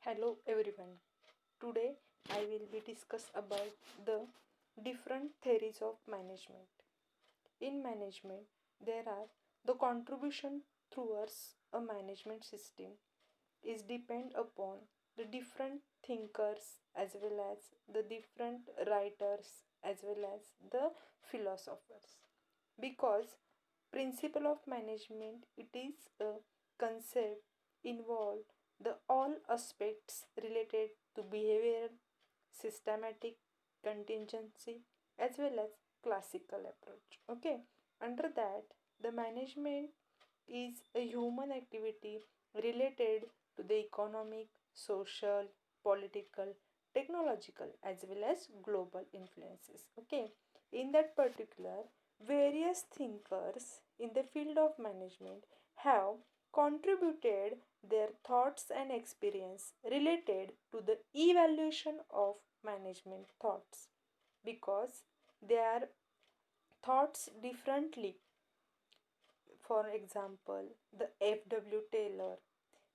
Hello everyone. Today I will be discuss about the different theories of management. In management, there are the contribution towards a management system is depend upon the different thinkers as well as the different writers as well as the philosophers. Because principle of management it is a concept involved the all aspects related to behavior, systematic contingency as well as classical approach. Okay, under that the management is a human activity related to the economic, social, political, technological as well as global influences. Okay, in that particular, various thinkers in the field of management have contributed their thoughts and experience related to the evaluation of management thoughts because they are thoughts differently. For example, the F.W. Taylor,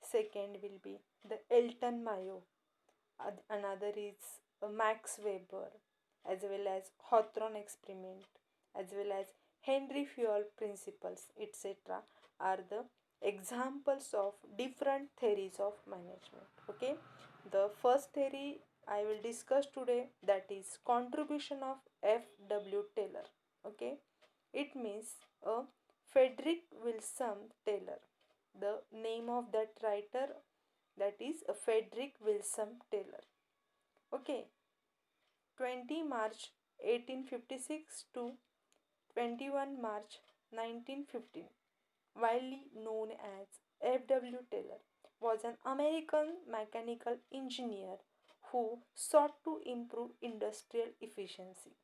second will be the Elton Mayo, another is Max Weber, as well as Hawthorne experiment, as well as Henry Fayol principles, etc., are the examples of different theories of management. Okay, the first theory I will discuss today that is contribution of F.W. Taylor. Okay, it means a Frederick Wilson Taylor. The name of that writer that is a Frederick Wilson Taylor. Okay, 20 March 1856 to 21 March 1915, widely known as F.W. Taylor, was an American mechanical engineer who sought to improve industrial efficiency.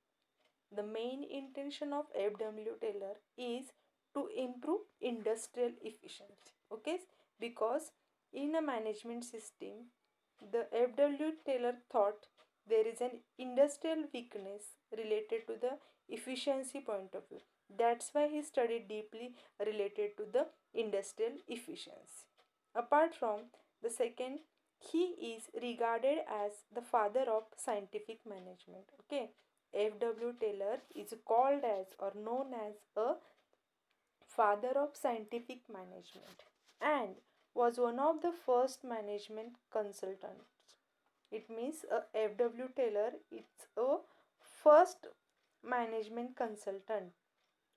The main intention of F.W. Taylor is to improve industrial efficiency. Okay, because in a management system, the F.W. Taylor thought there is an industrial weakness related to the efficiency point of view. That's why he studied deeply related to the industrial efficiency. Apart from the second, he is regarded as the father of scientific management. Okay, F.W. Taylor is called as or known as a father of scientific management and was one of the first management consultants. It means a F.W. Taylor is a first management consultant.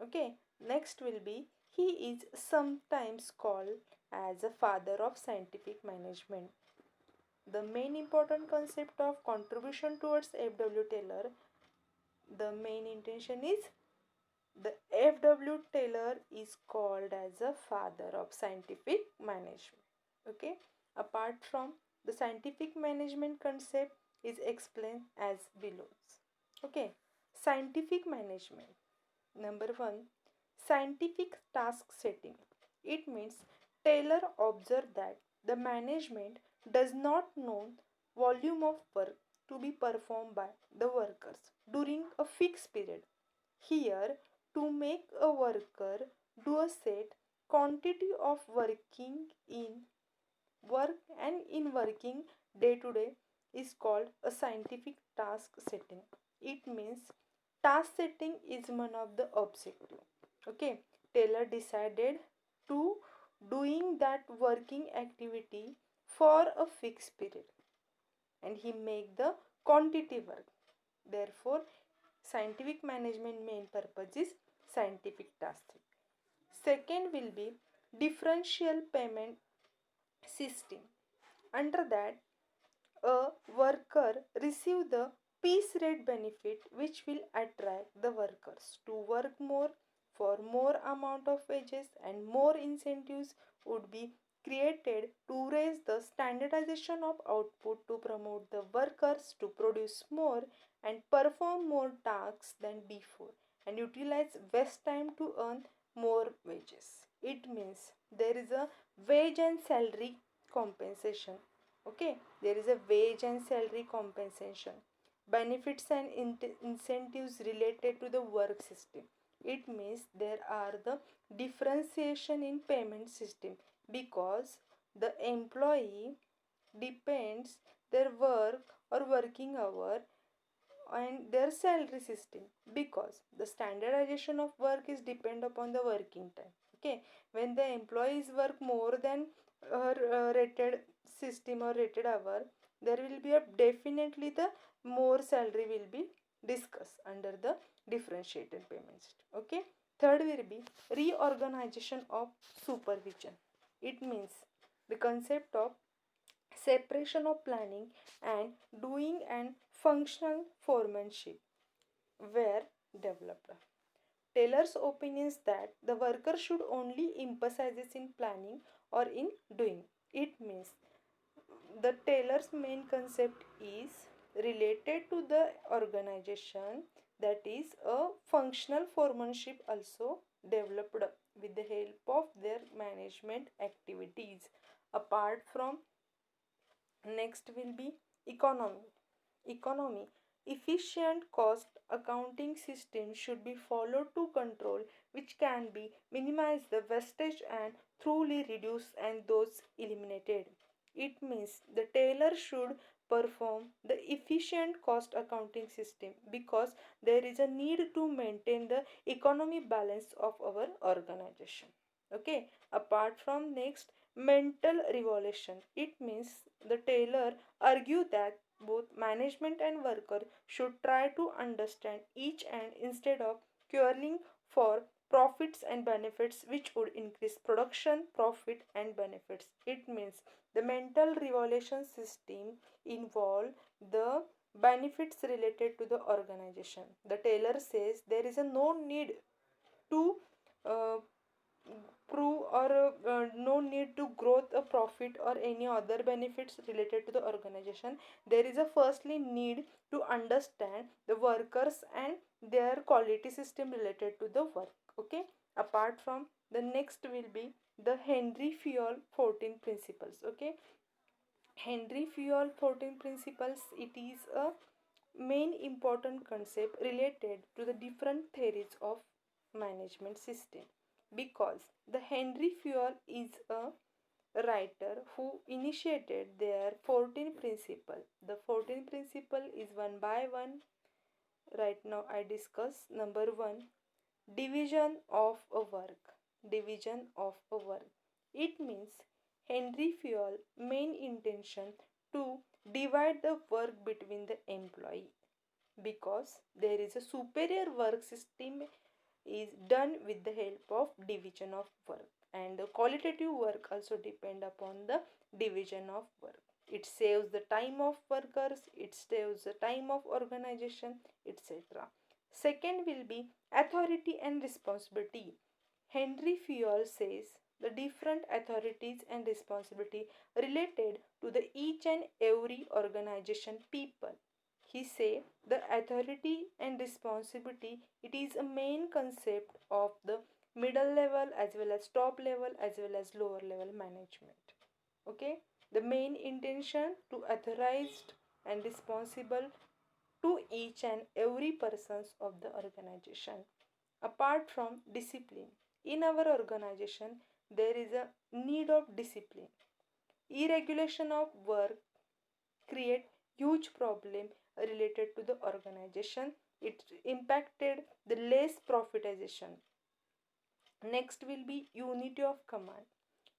Okay, next will be he is sometimes called as a father of scientific management. The main important concept of contribution towards F.W. Taylor, the main intention is the F.W. Taylor is called as a father of scientific management. Okay, apart from the scientific management concept is explained as below. Okay, scientific management. Number one, scientific task setting. It means Taylor observed that the management does not know volume of work to be performed by the workers during a fixed period. Here, to make a worker do a set quantity of work and in working day to day is called a scientific task setting. It means task setting is one of the objective. Okay, Taylor decided to doing that working activity for a fixed period and he make the quantity work. Therefore, scientific management main purpose is scientific tasking. Second will be differential payment system. Under that, a worker receive the piece rate benefit which will attract the workers to work more for more amount of wages and more incentives would be created to raise the standardization of output to promote the workers to produce more and perform more tasks than before and utilize waste time to earn more wages. It means there is a wage and salary compensation. Okay, there is a wage and salary compensation, benefits and incentives related to the work system. It means there are the differentiation in payment system because the employee depends their work or working hour and their salary system, because the standardization of work is depend upon the working time. Okay, when the employees work more than her rated system or rated hour, there will be a definitely the more salary will be discussed under the differentiated payment system. Okay, third will be reorganization of supervision. It means the concept of separation of planning and doing and functional foremanship were developed. Taylor's opinion is that the worker should only emphasize in planning or in doing. It means the Taylor's main concept is related to the organization, that is a functional foremanship also developed with the help of their management activities. Apart from, next will be economy. Economy. Efficient cost accounting system should be followed to control which can be minimize the wastage and truly reduce and those eliminated. It means the tailor should perform the efficient cost accounting system because there is a need to maintain the economy balance of our organization. Okay, apart from, next, mental revolution. It means the tailor argue that both management and worker should try to understand each and instead of quarreling for profits and benefits which would increase production, profit and benefits. It means the mental revolution system involve the benefits related to the organization. The tailor says there is a no need to uh, prove or no need to growth a profit or any other benefits related to the organization. There is a firstly need to understand the workers and their quality system related to the work. Okay, apart from, the next will be the Henry Fayol 14 principles. Okay, Henry Fayol 14 principles, it is a main important concept related to the different theories of management system, because the Henry Fayol is a writer who initiated their 14 principle. The 14 principle is one by one. Right now I discuss number 1, division of a work. Division of a work, it means Henry Fayol main intention to divide the work between the employee, because there is a superior work system is done with the help of division of work, and the qualitative work also depend upon the division of work. It saves the time of workers, it saves the time of organization, etc. Second will be authority and responsibility. Henry Fayol says the different authorities and responsibility related to the each and every organization people. He say the authority and responsibility, it is a main concept of the middle level as well as top level as well as lower level management. Okay, the main intention to authorized and responsible to each and every persons of the organization. Apart from discipline, in our organization there is a need of discipline. Irregulation of work create huge problem related to the organization. It impacted the less profitization. Next will be unity of command.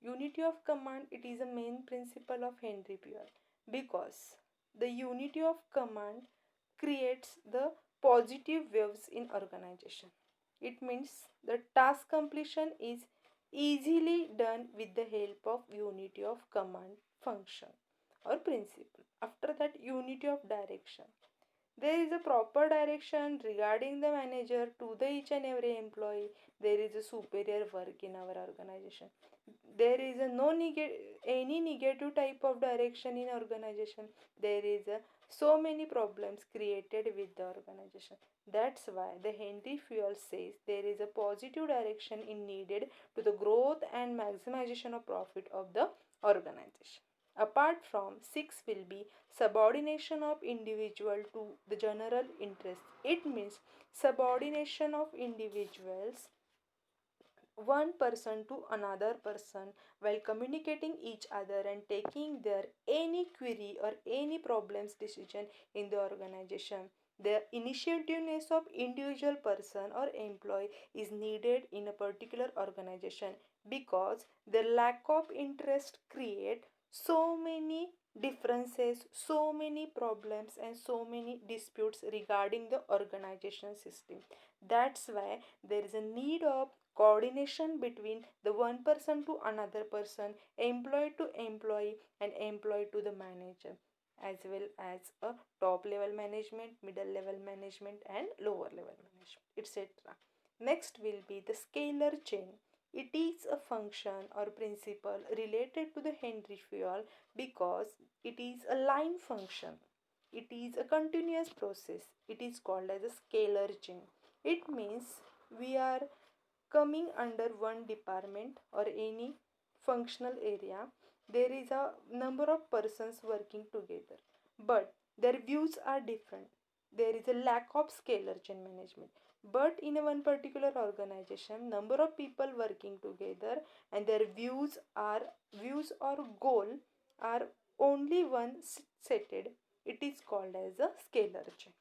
Unity of command, it is a main principle of Henry Fayol, because the unity of command creates the positive waves in organization. It means the task completion is easily done with the help of unity of command function or principle. After that, unity of direction. There is a proper direction regarding the manager to the each and every employee. There is a superior work in our organization. There is a any negative type of direction in organization. There is a so many problems created with the organization. That's why the Henry Fayol says there is a positive direction in needed to the growth and maximization of profit of the organization. Apart from, 6 will be subordination of individual to the general interest. It means subordination of individuals one person to another person while communicating each other and taking their any query or any problems decision in the organization. The initiativeness of individual person or employee is needed in a particular organization because the lack of interest create so many differences, so many problems and so many disputes regarding the organization system. That's why there is a need of coordination between the one person to another person, employee to employee, and employee to the manager, as well as a top level management, middle level management, and lower level management, etc. Next will be the scalar chain. It is a function or principle related to the Henry fuel because it is a line function. It is a continuous process. It is called as a scalar chain. It means we are coming under one department or any functional area. There is a number of persons working together, but their views are different. There is a lack of scalar chain management, but in a one particular organization number of people working together and their views or goal are only one setted. It is called as a scalar chain.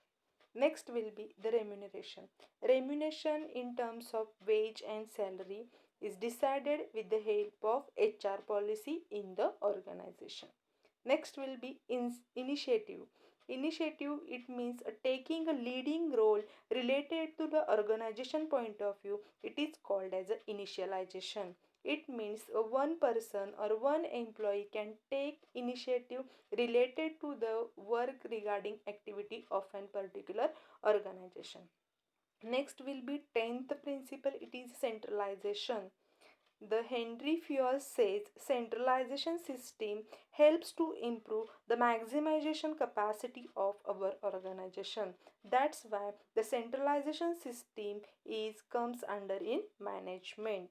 Next will be the remuneration. Remuneration in terms of wage and salary is decided with the help of HR policy in the organization. Next will be initiative. Initiative, it means taking a leading role related to the organization point of view. It is called as a initialization. It means one person or one employee can take initiative related to the work regarding activity of an particular organization. Next will be 10th principle, it is centralization. The Henry Fayol says centralization system helps to improve the maximization capacity of our organization. That's why the centralization system is comes under in management.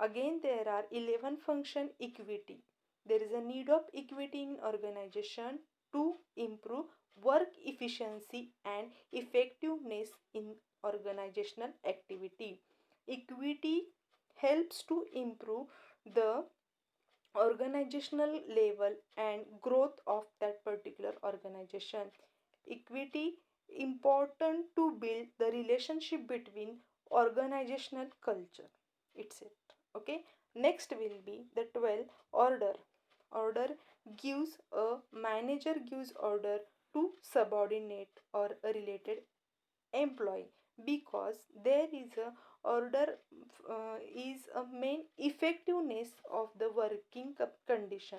Again there are 11 function equity. There is a need of equity in organization to improve work efficiency and effectiveness in organizational activity. Equity helps to improve the organizational level and growth of that particular organization. Equity important to build the relationship between organizational culture itself. Okay. Next will be the 12 order. Order gives a manager gives order to subordinate or a related employee because there is a order is a main effectiveness of the working condition.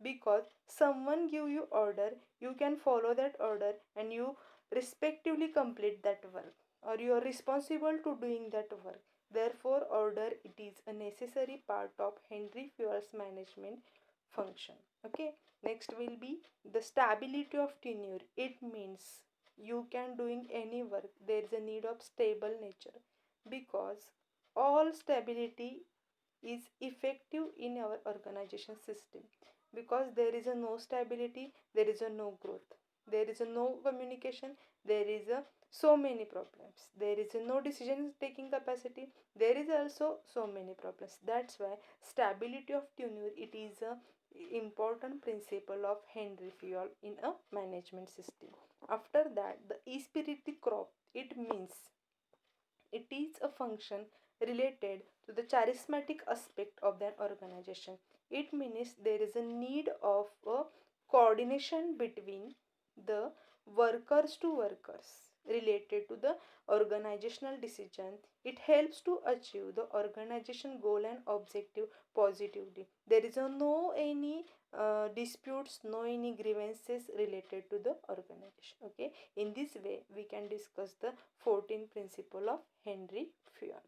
Because someone give you order, you can follow that order and you respectively complete that work, or you are responsible to doing that work. Therefore order, it is a necessary part of Henry Fayol's management function. Okay. Next will be the stability of tenure. It means you can doing any work, there is a need of stable nature, because all stability is effective in our organization system. Because there is a no stability, there is a no growth, there is a no communication, there is a so many problems, there is a no decision taking capacity, there is also so many problems. That's why stability of tenure, it is a important principle of Henry Fayol in a management system. After that, the esprit crop, it means it is a function related to the charismatic aspect of the organization. It means there is a need of a coordination between the workers to workers related to the organizational decision. It helps to achieve the organization goal and objective positively. There is a no any disputes, no any grievances related to the organization. Okay. In this way we can discuss the 14th principle of Henry Fayol.